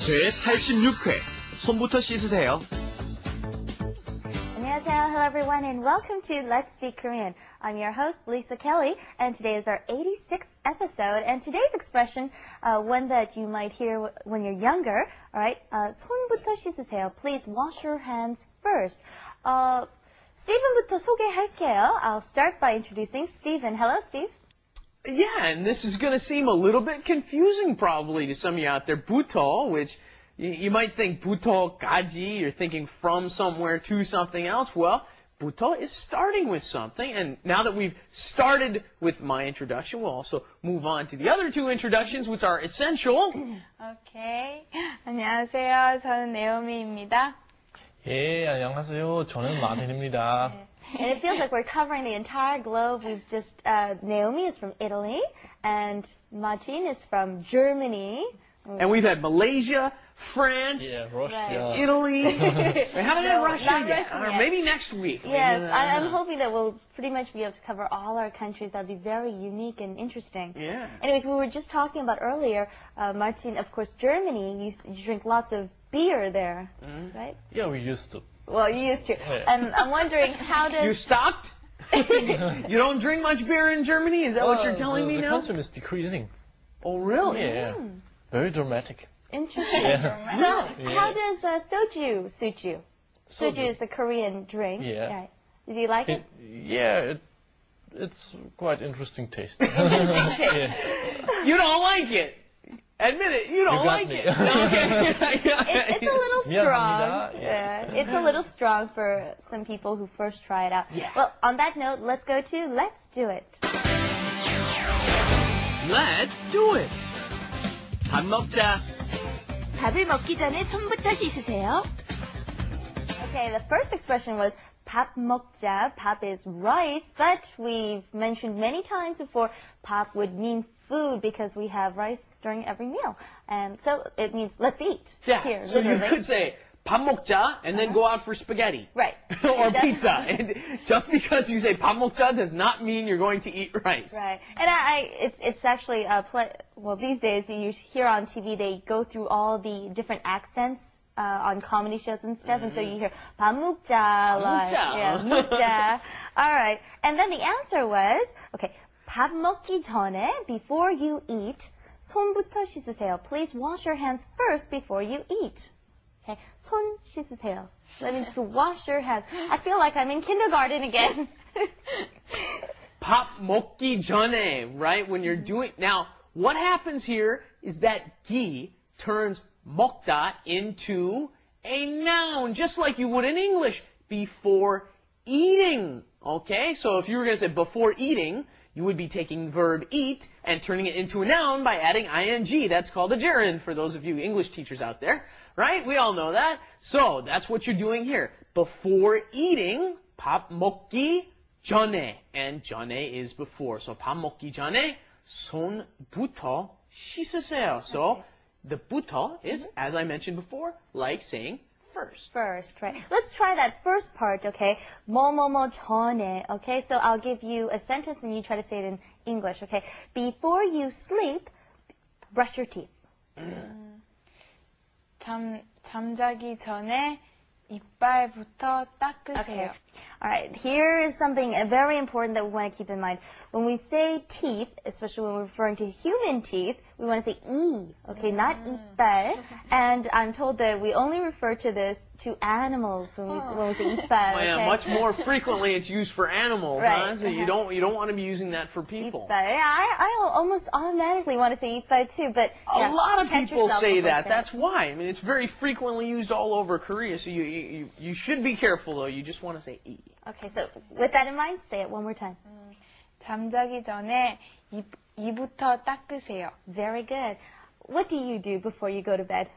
제86회 손부터 씻으세요. 안녕하세요, hello everyone, and welcome to Let's Speak Korean. I'm your host, Lisa Kelly, and today is our 86th episode. And today's expression, one that you might hear when you're younger, all right? 손부터 씻으세요. Please wash your hands first. Stephen부터 소개할게요. I'll start by introducing Stephen. Hello, Steve. Yeah, and this is going to seem a little bit confusing probably to some of you out there. 부터, which you might think 부터까지, you're thinking from somewhere to something else. Well, 부터 is starting with something, and now that we've started with my introduction, we'll also move on to the other two introductions, which are essential. Okay. 안녕하세요. 저는 네오미입니다. 예, 안녕하세요. 저는 마틴입니다. And it feels like we're covering the entire globe. We've just, Naomi is from Italy, and Martin is from Germany. And we've had Malaysia, France, Russia. Italy. We haven't had Russia not yet. Russia Or yet. maybe next week. Yes, Maybe, I'm hoping that we'll pretty much be able to cover all our countries. That'll be very unique and interesting. Yeah. Anyways, we were just talking about earlier, Martin, of course, Germany, you drink lots of beer there, right? Yeah, we used to. Well, you used to. Yeah. And I'm wondering, how does... You stopped? You don't drink much beer in Germany? Is that what you're telling me the now? consumption is decreasing. Oh, really? Yeah. Very dramatic. Interesting. Yeah. So, how does soju suit you? Soju is the Korean drink. Yeah. Right. Do you like it? It's quite interesting taste. Yeah. You don't like it. Admit it, you don't like me. it. Okay. It's a little strong. 미안합니다. Yeah, it's a little strong for some people who first try it out. Yeah. Well, on that note, let's go to Let's Do It. Let's do it. 밥 먹자. 밥을 먹기 전에 손부터 씻으세요. Okay, the first expression was 밥 먹자. 밥 is rice, but we've mentioned many times before 밥 would mean food because we have rice during every meal. And so it means let's eat. Yeah, Here, so literally. you could say 밥 먹자 and then go out for spaghetti. Right. Or pizza. And just because you say 밥 먹자 does not mean you're going to eat rice. Right. And it's actually, well, these days you hear on TV, they go through all the different accents on comedy shows and stuff, and so you hear 밥 먹자, like, yeah, 먹자. All right. And then the answer was, okay, 밥 먹기 전에, before you eat, 손부터 씻으세요. Please wash your hands first before you eat. Okay, 손 씻으세요. That means to wash your hands. I feel like I'm in kindergarten again. 밥 먹기 전에, right? When you're doing, now, what happens here is that 기 turns 먹다 into a noun, just like you would in English, before eating. Okay, so if you were going to say before eating, you would be taking verb eat and turning it into a noun by adding ing. That's called a gerund for those of you English teachers out there, right? We all know that. So that's what you're doing here. Before eating, 밥 먹기 전에, and 전에 is before. So 밥 먹기 전에 손부터 씻으세요. So the 부터 is, as I mentioned before, like saying first. First, right. Let's try that first part, okay? 뭐뭐뭐 전에, okay? So I'll give you a sentence and you try to say it in English, okay? Before you sleep, brush your teeth. 잠자기 전에 이빨부터 닦으세요. Okay. All right. Here is something very important that we want to keep in mind. When we say teeth, especially when we're referring to human teeth, we want to say 이, okay, not 이빨. And I'm told that we only refer to this to animals when we say 이빨. Oh, yeah, okay? much more frequently it's used for animals, huh? Right. So you don't want to be using that for people. 이빨. Yeah, I almost automatically want to say 이빨 too, but A lot of catch people yourself say before that. saying That's why. I mean, it's very frequently used all over Korea. So you should be careful though. You just want to say 이. Okay, so with that in mind, say it one more time. 잠자기 전에 이부터 닦으세요. Very good. What do you do before you go to bed?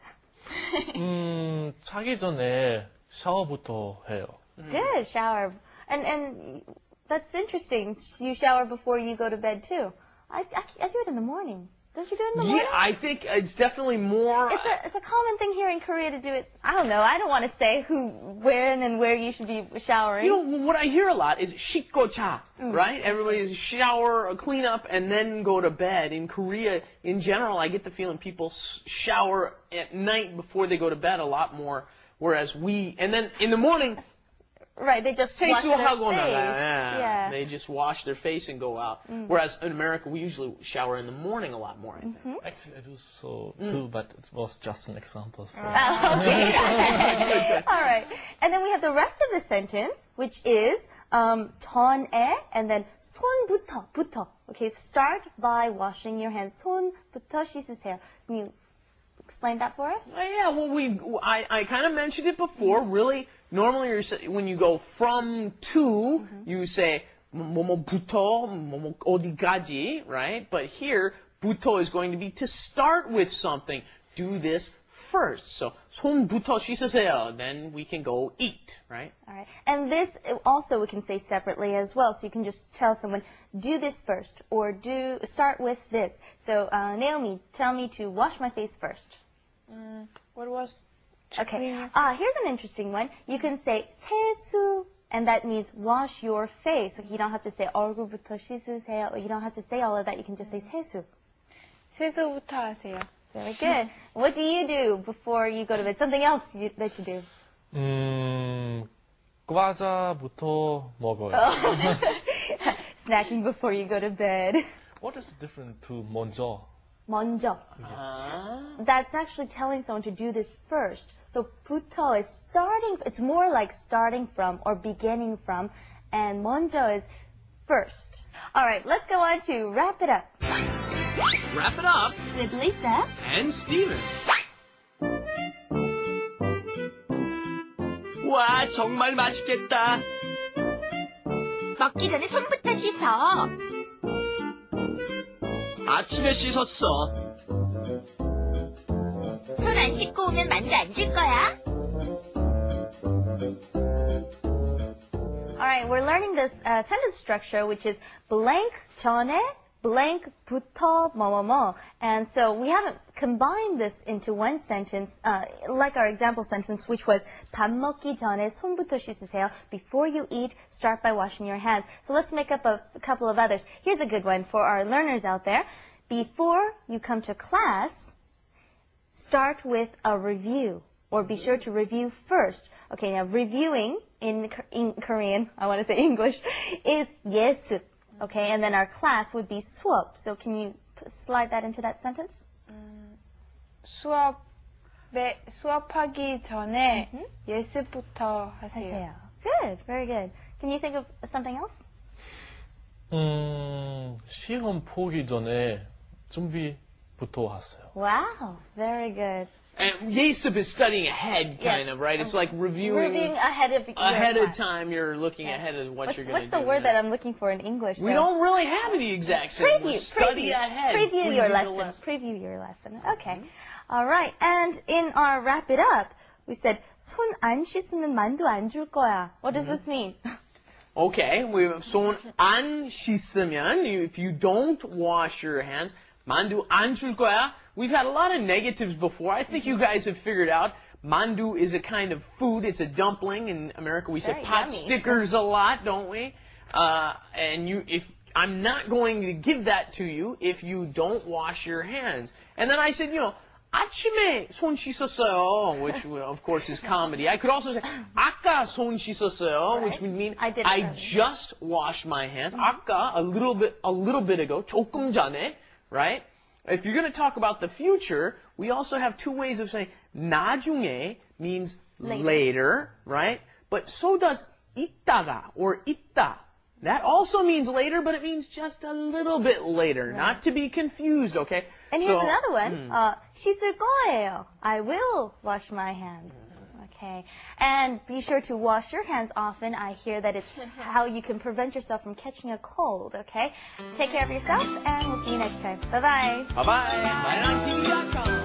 자기 전에 샤워부터 해요. Good, shower. And that's interesting. You shower before you go to bed too. I do it in the morning. Don't you do it in the morning? Yeah, I think it's definitely more. It's a common thing here in Korea to do it. I don't know. I don't want to say when and where you should be showering. You know, what I hear a lot is 씻고 자, right? Everybody's shower, clean up, and then go to bed. In Korea, in general, I get the feeling people shower at night before they go to bed a lot more, whereas and then in the morning, right, they just wash their face. Yeah. They just wash their face and go out. Whereas in America, we usually shower in the morning a lot more, I think. Actually, I do so too, but it was just an example. Okay. All right. And then we have the rest of the sentence, which is 전에 and then 손부터. Okay, start by washing your hands. 손부터 씻으세요. Can you explain that for us? Yeah, well, I kind of mentioned it before. Really, normally when you go from to, you say 뭐뭐부터, 뭐뭐 어디까지, right? But here, 부터 is going to be to start with something. Do this first. So 손부터 씻으세요. Then we can go eat, right? All right. And this also we can say separately as well. So you can just tell someone, do this first, or start with this. So Naomi, tell me to wash my face first. What was Okay. Here's an interesting one. You can say 세수, and that means wash your face. You don't have to say 얼굴부터 씻으세요, or you don't have to say all of that. You can just say 세수. 세수부터 하세요. Very good. What do you do before you go to bed? Something else that you do? 과자부터 먹어요. Snacking before you go to bed. What is the difference to 먼저? 먼저. That's actually telling someone to do this first. So 부터 is starting, it's more like starting from or beginning from, and 먼저 is first. All right, let's go on to wrap it up. Wrap it up With Lisa. and Steven. 와, 정말 맛있겠다. 먹기 전에 손부터 씻어. 아침에 씻었어. 손 안 씻고 오면 만두 안 줄 거야. All right, we're learning this sentence structure, which is blank 전에, blank 부터 뭐뭐뭐. And so we haven't combined this into one sentence, like our example sentence, which was 밥 먹기 전에 손부터 씻으세요. Before you eat, start by washing your hands. So let's make up a couple of others. Here's a good one for our learners out there. Before you come to class, start with a review, or be sure to review first. Okay, now reviewing in Korean, I want to say English, is 예습. Okay, and then our class would be 수업. So can you slide that into that sentence? 수업하기 전에 예습부터 하세요. Good, very good. Can you think of something else? 시험 보기 전에 준비부터 하세요. Wow, very good. And 예습 is studying ahead, kind of, right? It's like reviewing ahead of your class. time. You're looking ahead of what you're going to do. What's the word that I'm looking for in English? We don't really have the exact same. Preview. Study ahead. Preview your lesson. Preview your lesson. Okay. All right. And in our wrap it up, we said 손 안 씻으면 만두 안 줄 거야. What does this mean? Okay, we have 손 안 씻으면, if you don't wash your hands, 만두 안 줄 거야. We've had a lot of negatives before. I think you guys have figured out mandu is a kind of food. It's a dumpling. In America, we say Very pot yummy. stickers a lot, don't we? And if I'm not going to give that to you if you don't wash your hands. And then I said, 아침에 손 씻었어요, which of course is comedy. I could also say 아까 손 씻었어요, which would mean I just washed my hands. 아까, a little bit ago, 조금 전에, right? If you're going to talk about the future, we also have two ways of saying 나중에 means later, right? But so does 이따가 or 있다. That also means later, but it means just a little bit later, not to be confused, okay? And here's another one. 씻을 거예요. I will wash my hands. Okay. And be sure to wash your hands often. I hear that it's how you can prevent yourself from catching a cold, okay? Take care of yourself, and we'll see you next time. Bye-bye. Bye-bye. MyLongTV.com.